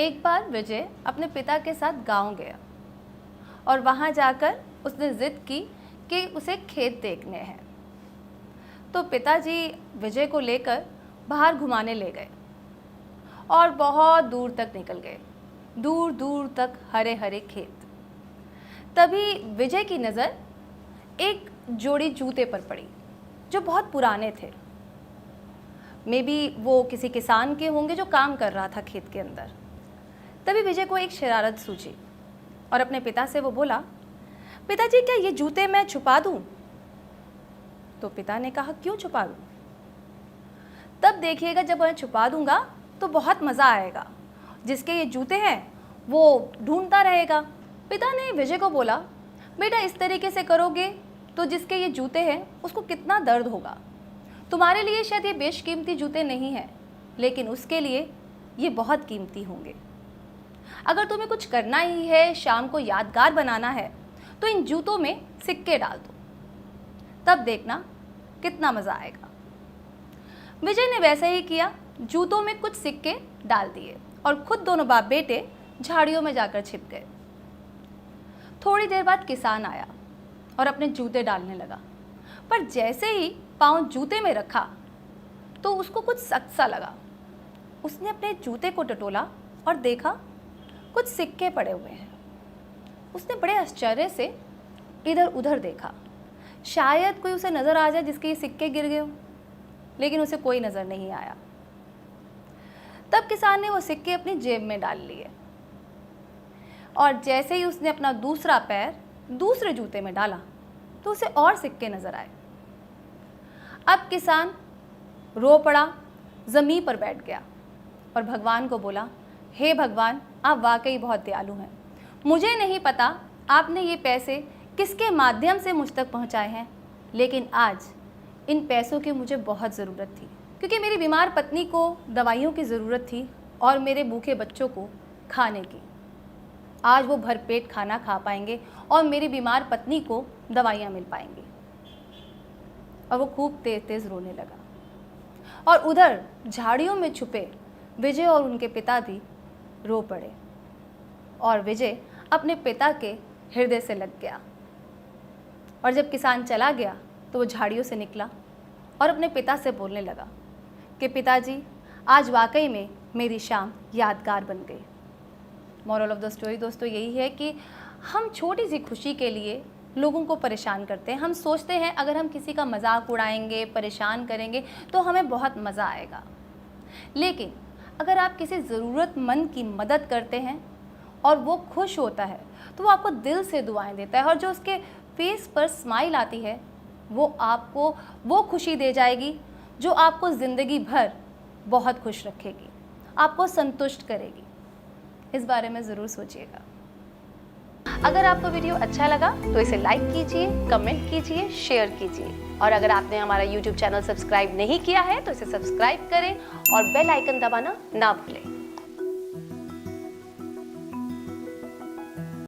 एक बार विजय अपने पिता के साथ गांव गया और वहां जाकर उसने जिद की कि उसे खेत देखने हैं। तो पिताजी विजय को लेकर बाहर घुमाने ले गए और बहुत दूर तक निकल गए, दूर दूर तक हरे हरे खेत। तभी विजय की नज़र एक जोड़ी जूते पर पड़ी जो बहुत पुराने थे। मे बी वो किसी किसान के होंगे जो काम कर रहा था खेत के अंदर। तभी विजय को एक शरारत सूझी और अपने पिता से वो बोला, पिताजी क्या ये जूते मैं छुपा दूं? तो पिता ने कहा, क्यों छुपा दूं? तब देखिएगा जब मैं छुपा दूंगा तो बहुत मज़ा आएगा, जिसके ये जूते हैं वो ढूंढता रहेगा। पिता ने विजय को बोला, बेटा इस तरीके से करोगे तो जिसके ये जूते हैं उसको कितना दर्द होगा। तुम्हारे लिए शायद ये बेशकीमती जूते नहीं हैं, लेकिन उसके लिए ये बहुत कीमती होंगे। अगर तुम्हें कुछ करना ही है, शाम को यादगार बनाना है, तो इन जूतों में सिक्के डाल दो, तब देखना कितना मज़ा आएगा। विजय ने वैसा ही किया, जूतों में कुछ सिक्के डाल दिए और खुद दोनों बाप बेटे झाड़ियों में जाकर छिप गए। थोड़ी देर बाद किसान आया और अपने जूते डालने लगा, पर जैसे ही पाँव जूते में रखा तो उसको कुछ सख्त सा लगा। उसने अपने जूते को टटोला और देखा कुछ सिक्के पड़े हुए हैं। उसने बड़े आश्चर्य से इधर उधर देखा, शायद कोई उसे नज़र आ जाए जिसके ये सिक्के गिर गए हो, लेकिन उसे कोई नज़र नहीं आया। तब किसान ने वो सिक्के अपनी जेब में डाल लिए और जैसे ही उसने अपना दूसरा पैर दूसरे जूते में डाला तो उसे और सिक्के नज़र आए। अब किसान रो पड़ा, ज़मीन पर बैठ गया और भगवान को बोला, हे भगवान, आप वाकई बहुत दयालु हैं। मुझे नहीं पता आपने ये पैसे किसके माध्यम से मुझ तक पहुंचाए हैं, लेकिन आज इन पैसों की मुझे बहुत ज़रूरत थी, क्योंकि मेरी बीमार पत्नी को दवाइयों की ज़रूरत थी और मेरे भूखे बच्चों को खाने की। आज वो भरपेट खाना खा पाएंगे और मेरी बीमार पत्नी को दवाइयाँ मिल पाएंगी। और वो खूब तेज़ तेज़ रोने लगा और उधर झाड़ियों में छुपे विजय और उनके पिता भी रो पड़े और विजय अपने पिता के हृदय से लग गया। और जब किसान चला गया तो वो झाड़ियों से निकला और अपने पिता से बोलने लगा कि पिताजी, आज वाकई में मेरी शाम यादगार बन गई। मॉरल ऑफ द स्टोरी दोस्तों यही है कि हम छोटी सी खुशी के लिए लोगों को परेशान करते हैं। हम सोचते हैं अगर हम किसी का मजाक उड़ाएंगे, परेशान करेंगे तो हमें बहुत मज़ा आएगा, लेकिन अगर आप किसी ज़रूरतमंद की मदद करते हैं और वो खुश होता है तो वो आपको दिल से दुआएं देता है और जो उसके फेस पर स्माइल आती है वो आपको वो खुशी दे जाएगी जो आपको ज़िंदगी भर बहुत खुश रखेगी, आपको संतुष्ट करेगी। इस बारे में ज़रूर सोचिएगा। अगर आपको वीडियो अच्छा लगा तो इसे लाइक कीजिए, कमेंट कीजिए, शेयर कीजिए और अगर आपने हमारा YouTube चैनल सब्सक्राइब नहीं किया है तो इसे सब्सक्राइब करें और बेल आइकन दबाना ना भूलें।